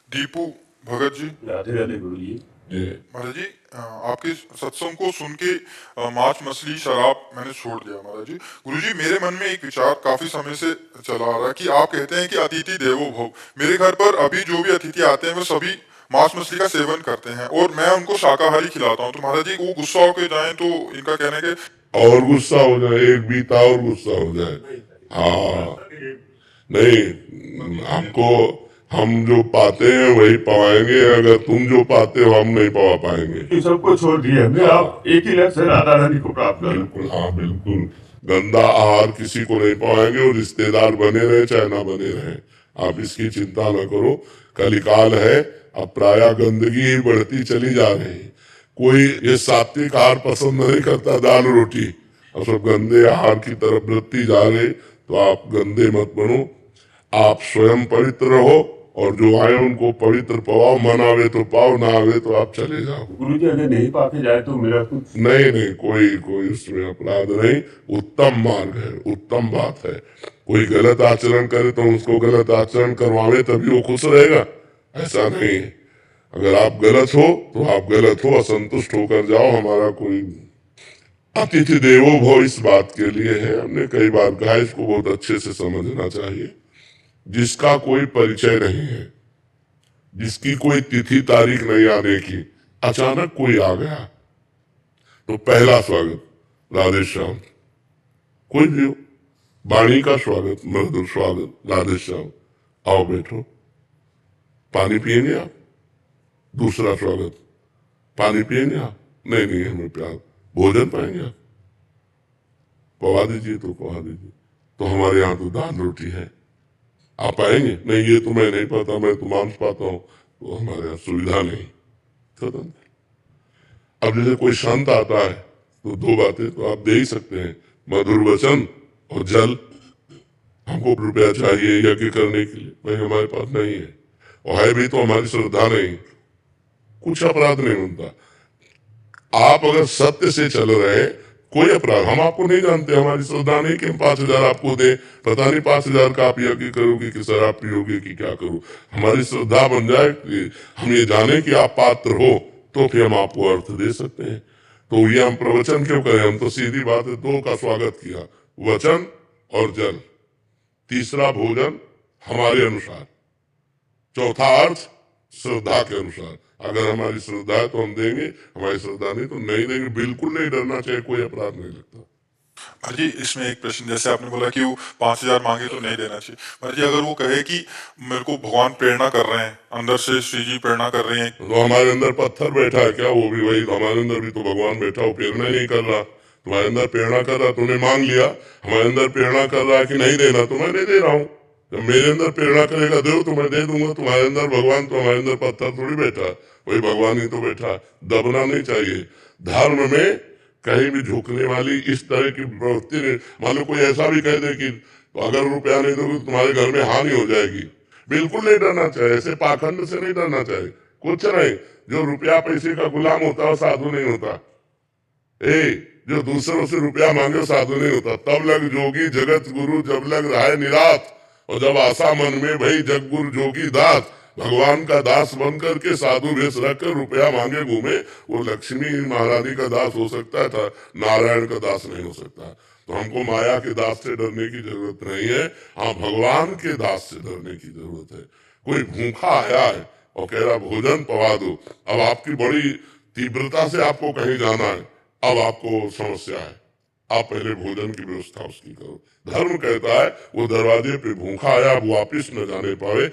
दीपू भगत जी। राधे राधे गुरु जी। जी। महाराज जी, आपके सत्संग को सुन के मांस मछली शराब मैंने छोड़ दिया महाराज जी। गुरु जी, मेरे मन में एक विचार काफी समय से चला आ रहा है कि आप कहते हैं कि अतिथि देवो भव। मेरे घर पर अभी जो भी अतिथि आते हैं वो सभी मांस मछली का सेवन करते हैं और मैं उनको शाकाहारी खिलाता हूँ। तो महाराज जी, वो गुस्सा होके जाए तो इनका कहना है कि और गुस्सा हो जाए, एक बीता और गुस्सा हो जाए। हाँ, नहीं, हमको हम जो पाते हैं वही पवाएंगे, अगर तुम जो पाते हो हम नहीं पवा पाएंगे। ये सबको छोड़ दिए हमने, आप एक ही लक्ष्य राधा रानी को प्राप्त करें। बिल्कुल, हाँ बिल्कुल। गंदा आहार किसी को नहीं पवाएंगे और रिश्तेदार बने रहे चाहे ना बने रहे, आप इसकी चिंता न करो। कलिकाल है, अब प्राय गंदगी ही बढ़ती चली जा रही है। कोई ये सात्विक आहार पसंद नहीं करता, दाल रोटी, और सब गंदे आहार की तरफ बढ़ती जा रहे। तो आप गंदे मत बनो, आप स्वयं पवित्र रहो और जो आए उनको पवित्र पवाओ। मन आवे तो पाओ, ना आवे तो आप चले जाओ। गुरु जी, अगर नहीं पाके जाए तो मेरा कुछ नहीं नहीं, कोई कोई उसमें अपराध नहीं, उत्तम मार्ग है, उत्तम बात है। कोई गलत आचरण करे तो उसको गलत आचरण करवावे तभी वो खुश रहेगा, ऐसा नहीं है। अगर आप गलत हो तो आप गलत हो, असंतुष्ट होकर जाओ। हमारा कोई अतिथि देवो भव इस बात के लिए है, हमने कई बार कहा, इसको बहुत अच्छे से समझना चाहिए। जिसका कोई परिचय नहीं है, जिसकी कोई तिथि तारीख नहीं आने की, अचानक कोई आ गया तो पहला स्वागत राधे श्याम। कोई भी हो, वाणी का स्वागत, मधुर स्वागत, राधे श्याम, आओ बैठो, पानी पिएंगे आप? दूसरा स्वागत, पानी पिएंगे आप? नहीं नहीं, हमें प्यार, भोजन पाएंगे आप? पवा दीजिए तो पवा दीजिए। तो हमारे यहाँ तो दाल रोटी है, आप आएंगे? नहीं, ये तो मैं नहीं पाता, मैं तो मांस पाता हूँ, तो हमारे यहाँ सुविधा नहीं। स्वतंत्र। अब जैसे कोई संत आता है तो दो बातें तो आप दे ही सकते हैं, मधुर वचन और जल। हमको रुपया चाहिए यज्ञ करने के लिए, भाई हमारे पास नहीं है, और है भी तो हमारी श्रद्धा नहीं, कुछ अपराध नहीं बनता। आप अगर सत्य से चल रहे, कोई अपराध, हम आपको नहीं जानते, हमारी श्रद्धा नहीं कि हम 5,000 आपको दे, पता नहीं 5,000 का आप यज्ञ करोगे कि शराब पियोगे कि क्या करो। हमारी श्रद्धा बन जाए कि हम ये जाने कि आप पात्र हो, तो फिर हम आपको अर्थ दे सकते हैं। तो ये हम प्रवचन क्यों करें, हम तो सीधी बात है, दो का स्वागत किया, वचन और जल। तीसरा भोजन हमारे अनुसार, चौथा अर्थ श्रद्धा के अनुसार। अगर हमारी श्रद्धा है तो हम देंगे, हमारी श्रद्धा नहीं तो नहीं देंगे। बिल्कुल नहीं डरना चाहिए, कोई अपराध नहीं लगता। महाराज जी, इसमें एक प्रश्न, जैसे आपने बोला कि वो 5,000 मांगे तो नहीं देना चाहिए। महाराज जी, अगर वो कहे कि मेरे को भगवान प्रेरणा कर रहे हैं, अंदर से श्री जी प्रेरणा कर रहे हैं, तो हमारे अंदर पत्थर बैठा है क्या? वो भी वही, हमारे अंदर भी तो भगवान बैठा, वो प्रेरणा नहीं कर रहा। तुम्हारे अंदर प्रेरणा कर रहा, तुमने मांग लिया। हमारे अंदर प्रेरणा कर रहा है कि नहीं देना, तो मैं नहीं दे रहा हूँ। जब मेरे अंदर प्रेरणा करेगा दो तो मैं दे दूंगा। तुम्हारे अंदर भगवान, तो हमारे अंदर पत्थर थोड़ी बैठा, वही भगवान ही तो बैठा। दबना नहीं चाहिए। धर्म में कहीं भी झुकने वाली इस तरह की प्रवृत्ति नहीं। मान लो कोई ऐसा भी कह दे कि तो अगर रुपया नहीं दोगे तो तुम्हारे घर में हानि हो जाएगी, बिल्कुल नहीं डरना चाहिए। ऐसे पाखंड से नहीं डरना चाहिए, कुछ नहीं। जो रुपया पैसे का गुलाम होता है साधु नहीं होता। ए, जो दूसरों से रुपया मांगे साधु नहीं होता। तब लग जोगी जगत गुरु, जब लग रहा है निरात, और जब आशा मन में भई जग गुरु जोगी दास। भगवान का दास बन करके साधु वेश रखकर रुपया मांगे घूमे, वो लक्ष्मी महारानी का दास हो सकता था, नारायण का दास नहीं हो सकता। तो हमको माया के दास से डरने की जरूरत नहीं है, हाँ भगवान के दास से डरने की जरूरत है। कोई भूखा आया है और कह रहा भोजन पवा दो, अब आपकी बड़ी तीव्रता से आपको कहीं जाना है, अब आपको समस्या है, आप पहले भोजन की व्यवस्था उसकी करो। धर्म कहता है वो दरवाजे पे भूखा आया, अब वापिस न जाने पावे,